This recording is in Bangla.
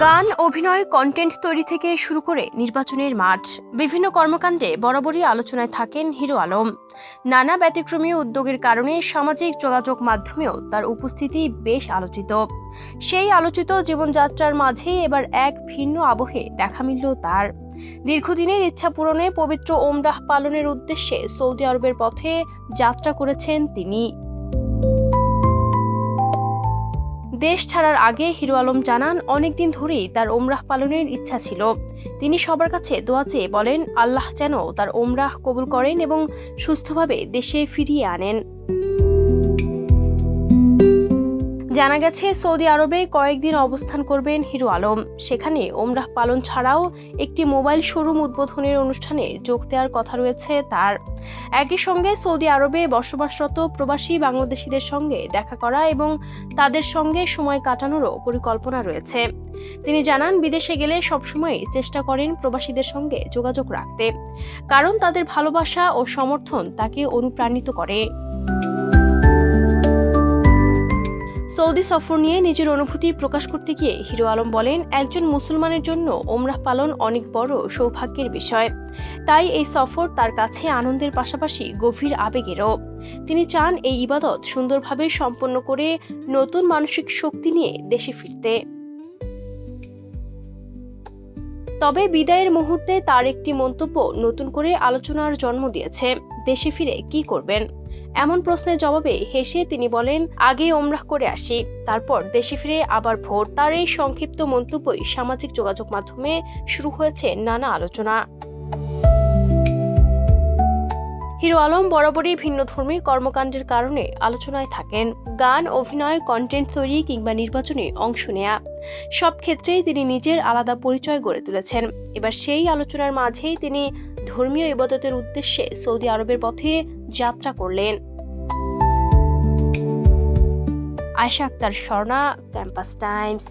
গান, অভিনয়, কন্টেন্ট তৈরি থেকে শুরু করে নির্বাচনের মাঠ, বিভিন্ন কর্মকাণ্ডে বরাবরই আলোচনায় থাকেন হিরো আলম। নানা ব্যতিক্রমী উদ্যোগের কারণে সামাজিক যোগাযোগ মাধ্যমেও তার উপস্থিতি বেশ আলোচিত। সেই আলোচিত জীবনযাত্রার মাঝে এবার এক ভিন্ন আবহে দেখা মিলল তার। দীর্ঘদিনের ইচ্ছা পূরণে পবিত্র ওমরাহ পালনের উদ্দেশ্যে সৌদি আরবের পথে যাত্রা করেছেন তিনি। দেশ ছাড়ার আগে হিরো আলম জানান, অনেকদিন ধরেই তার ওমরাহ পালনের ইচ্ছা ছিল। তিনি সবার কাছে দোয়া চেয়ে বলেন, আল্লাহ যেন তার ওমরাহ কবুল করেন এবং সুস্থভাবে দেশে ফিরিয়ে আনেন। জানা গেছে, সৌদি আরবে কয়েকদিন অবস্থান করবেন হিরো আলম। সেখানে ওমরাহ পালন ছাড়াও একটি মোবাইল শোরুম উদ্বোধনের অনুষ্ঠানে যোগ দেওয়ার কথা রয়েছে তার। একই সঙ্গে সৌদি আরবে বসবাসরত প্রবাসী বাংলাদেশিদের সঙ্গে দেখা করা এবং তাদের সঙ্গে সময় কাটানোরও পরিকল্পনা রয়েছে। তিনি জানান, বিদেশে গেলে সবসময় চেষ্টা করেন প্রবাসীদের সঙ্গে যোগাযোগ রাখতে, কারণ তাদের ভালোবাসা ও সমর্থন তাকে অনুপ্রাণিত করে। সৌদি সফর নিয়ে নিজের অনুভূতি প্রকাশ করতে গিয়ে হিরো আলম বলেন, একজন মুসলমানের জন্য ওমরাহ পালন অনেক বড় সৌভাগ্যের বিষয়। তাই এই সফর তার কাছে আনন্দের পাশাপাশি গভীর আবেগেরও। তিনি চান এই ইবাদত সুন্দরভাবে সম্পন্ন করে নতুন মানসিক শক্তি নিয়ে দেশে ফিরতে। তবে বিদায়ের মুহূর্তে তার একটি মন্তব্য নতুন করে আলোচনার জন্ম দিয়েছে। দেশে ফিরে কি করবেন এমন প্রশ্নের জবাবে হেসে তিনি বলেন, আগে ওমরাহ করে আসি, তারপর দেশে ফিরে আবার ভোট। তার এই সংক্ষিপ্ত মন্তব্যই সামাজিক যোগাযোগ মাধ্যমে শুরু হয়েছে নানা আলোচনা। হিরো আলম বরাবরই ভিন্নধর্মী কর্মকাণ্ডের কারণে আলোচনায় থাকেন। গান, অভিনয়, কন্টেন্ট তৈরি কিংবা নির্বাচনে অংশ নেয়া, সব ক্ষেত্রেই তিনি নিজের আলাদা পরিচয় গড়ে তুলেছেন। এবার সেই আলোচনার মাঝেই তিনি ধর্মীয় ইবাদতের উদ্দেশ্যে সৌদি আরবের পথে যাত্রা করলেন। Ayesha Akter, Swarna, Campus Times.